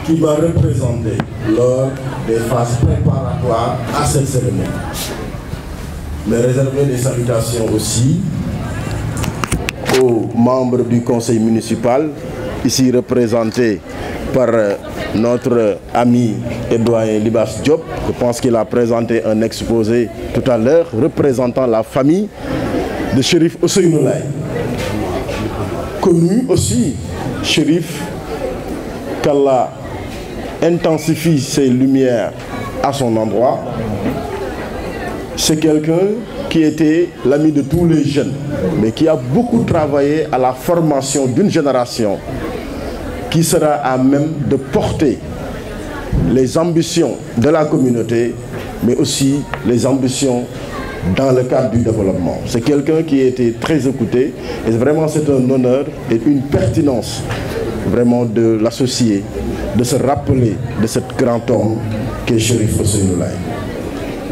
qui m'a représenté lors des phases préparatoires à cette cérémonie. Mais réserver des salutations aussi aux membres du conseil municipal, ici représentés par notre ami et doyen Libas Diop. Je pense qu'il a présenté un exposé tout à l'heure représentant la famille de Chérif Ousseynou Laye. Connu aussi, Chérif, qu'Allah intensifie ses lumières à son endroit. C'est quelqu'un qui était l'ami de tous les jeunes, mais qui a beaucoup travaillé à la formation d'une génération qui sera à même de porter les ambitions de la communauté, mais aussi les ambitions dans le cadre du développement. C'est quelqu'un qui a été très écouté et vraiment c'est un honneur et une pertinence vraiment de l'associer, de se rappeler de ce grand homme qu'est Chérif Ousseynou Laye.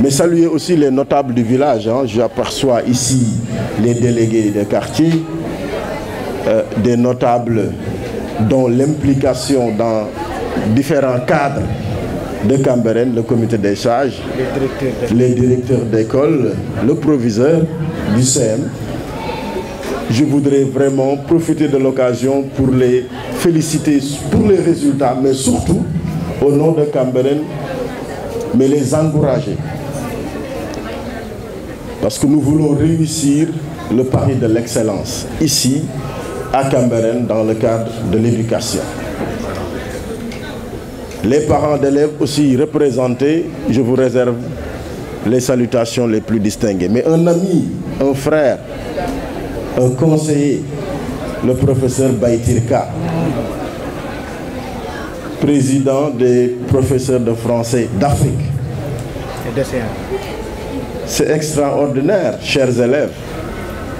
Mais saluer aussi les notables du village. J'aperçois ici les délégués des quartiers, des notables dont l'implication dans différents cadres de Cambérène, le comité des sages, les directeurs d'école, le proviseur du CM. Je voudrais vraiment profiter de l'occasion pour les féliciter pour les résultats, mais surtout au nom de Cambérène, mais les encourager. Parce que nous voulons réussir le pari de l'excellence ici, à Cambérène, dans le cadre de l'éducation. Les parents d'élèves aussi représentés, je vous réserve les salutations les plus distinguées. Mais un ami, un frère, un conseiller, le professeur Baïtirka, président des professeurs de français d'Afrique. C'est extraordinaire, chers élèves.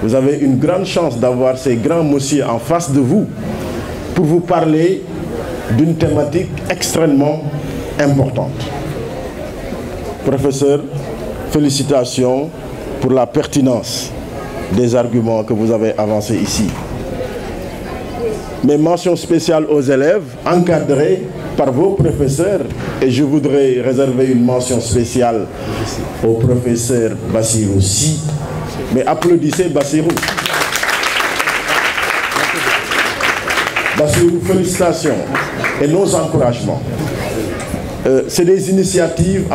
Vous avez une grande chance d'avoir ces grands messieurs en face de vous pour vous parler d'une thématique extrêmement importante. Professeur, félicitations pour la pertinence des arguments que vous avez avancés ici. Mes mentions spéciales aux élèves encadrés par vos professeurs, et je voudrais réserver une mention spéciale au professeur Bassirou Si. Mais applaudissez Bassirou. Bassirou, félicitations et nos encouragements. C'est des initiatives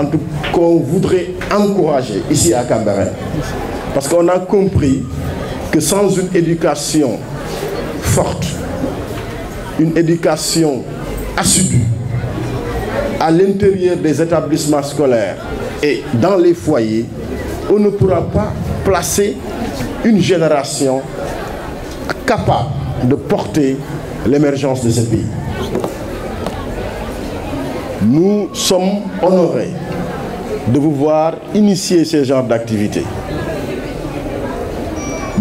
qu'on voudrait encourager ici à Cambérène. Parce qu'on a compris que sans une éducation forte, une éducation assidue à l'intérieur des établissements scolaires et dans les foyers, on ne pourra pas placer une génération capable de porter l'émergence de ce pays. Nous sommes honorés de vous voir initier ce genre d'activité.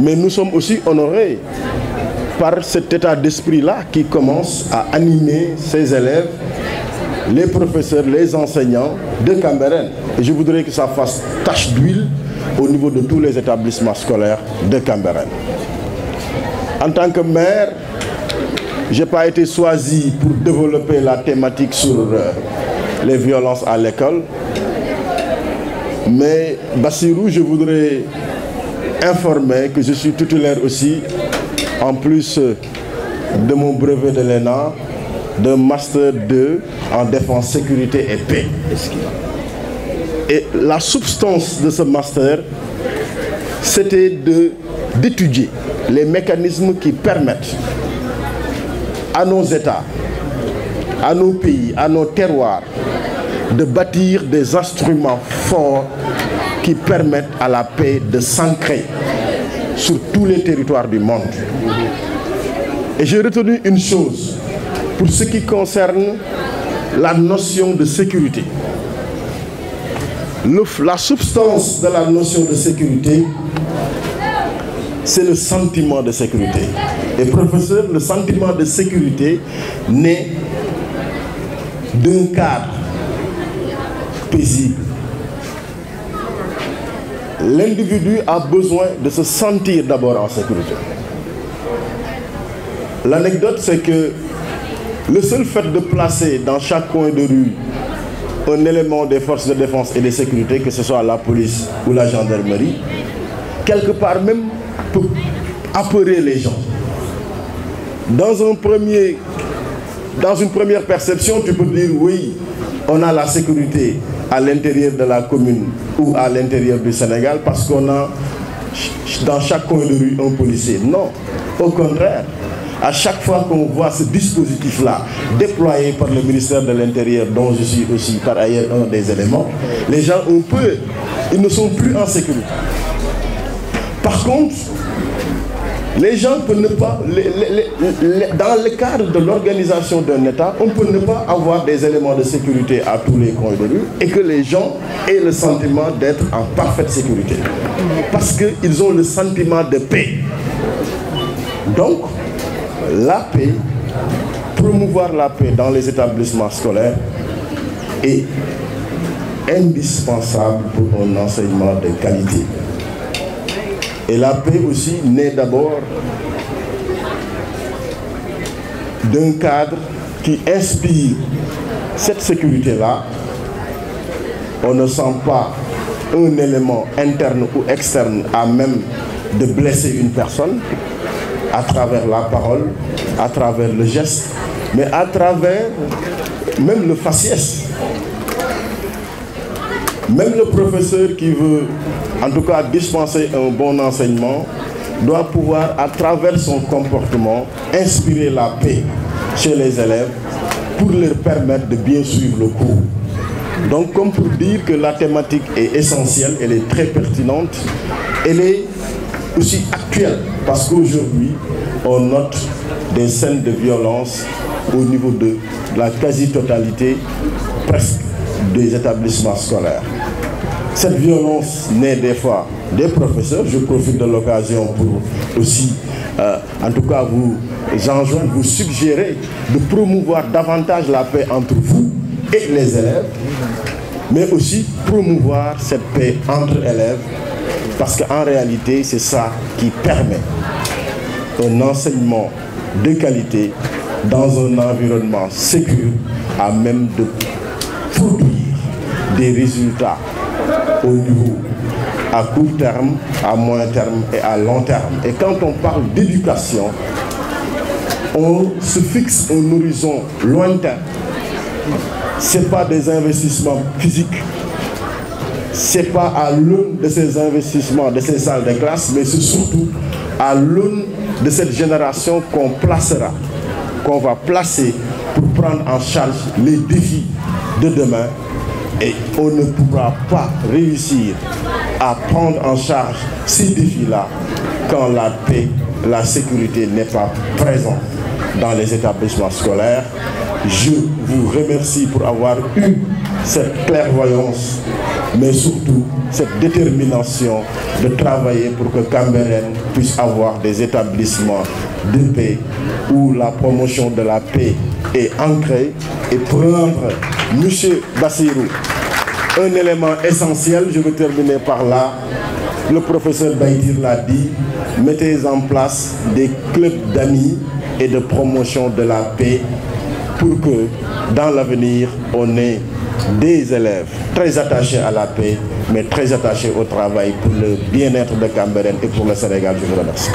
Mais nous sommes aussi honorés par cet état d'esprit-là qui commence à animer ces élèves, les professeurs, les enseignants de Cambérène. Et je voudrais que ça fasse tache d'huile au niveau de tous les établissements scolaires de Cambérène. En tant que maire, je n'ai pas été choisi pour développer la thématique sur les violences à l'école. Mais Bassirou, je voudrais informer que je suis titulaire aussi, en plus de mon brevet de l'ENA, d'un Master 2 en défense, sécurité et paix. Et la substance de ce master, c'était d'étudier les mécanismes qui permettent à nos États, à nos pays, à nos terroirs, de bâtir des instruments forts qui permettent à la paix de s'ancrer sur tous les territoires du monde. Et j'ai retenu une chose pour ce qui concerne la notion de sécurité. La substance de la notion de sécurité, c'est le sentiment de sécurité. Et professeur, le sentiment de sécurité naît d'un cadre paisible. L'individu a besoin de se sentir d'abord en sécurité. L'anecdote, c'est que Le seul fait de placer dans chaque coin de rue un élément des forces de défense et de sécurité, que ce soit la police ou la gendarmerie, quelque part même peut apeurer les gens. Dans une première perception, tu peux dire oui, on a la sécurité à l'intérieur de la commune ou à l'intérieur du Sénégal parce qu'on a dans chaque coin de rue un policier. Non, au contraire. À chaque fois qu'on voit ce dispositif-là déployé par le ministère de l'Intérieur, dont je suis aussi par ailleurs un des éléments, les gens ont peur, ils ne sont plus en sécurité. Par contre, les gens peuvent ne pas, dans le cadre de l'organisation d'un État, on peut ne pas avoir des éléments de sécurité à tous les coins de rue et que les gens aient le sentiment d'être en parfaite sécurité. Parce qu'ils ont le sentiment de paix. Donc, la paix, promouvoir la paix dans les établissements scolaires est indispensable pour un enseignement de qualité. Et la paix aussi naît d'abord d'un cadre qui inspire cette sécurité-là. On ne sent pas un élément interne ou externe à même de blesser une personne à travers la parole, à travers le geste, mais à travers même le faciès. Même le professeur qui veut, en tout cas, dispenser un bon enseignement, doit pouvoir, à travers son comportement, inspirer la paix chez les élèves pour leur permettre de bien suivre le cours. Donc, comme pour dire que la thématique est essentielle, elle est très pertinente, elle est aussi actuelle, parce qu'aujourd'hui, on note des scènes de violence au niveau de la quasi-totalité, presque, des établissements scolaires. Cette violence naît des fois des professeurs. Je profite de l'occasion pour aussi, en tout cas, vous enjoindre, vous suggérer de promouvoir davantage la paix entre vous et les élèves, mais aussi promouvoir cette paix entre élèves, parce qu'en réalité, c'est ça qui permet un enseignement de qualité dans un environnement sécure, à même de produire des résultats au niveau à court terme, à moyen terme et à long terme. Et quand on parle d'éducation, on se fixe un horizon lointain. Ce n'est pas des investissements physiques, ce n'est pas à l'aune de ces investissements, de ces salles de classe, mais c'est surtout à l'aune de cette génération qu'on placera, qu'on va placer pour prendre en charge les défis de demain. Et on ne pourra pas réussir à prendre en charge ces défis-là quand la paix, la sécurité n'est pas présente dans les établissements scolaires. Je vous remercie pour avoir eu cette clairvoyance, mais surtout cette détermination de travailler pour que Cambérène puisse avoir des établissements de paix où la promotion de la paix est ancrée, et prendre M. Bassirou un élément essentiel. Je vais terminer par là. Le professeur Baïdir l'a dit, mettez en place des clubs d'amis et de promotion de la paix pour que dans l'avenir, on ait des élèves très attachés à la paix, mais très attachés au travail pour le bien-être de Cambérène et pour le Sénégal. Je vous remercie.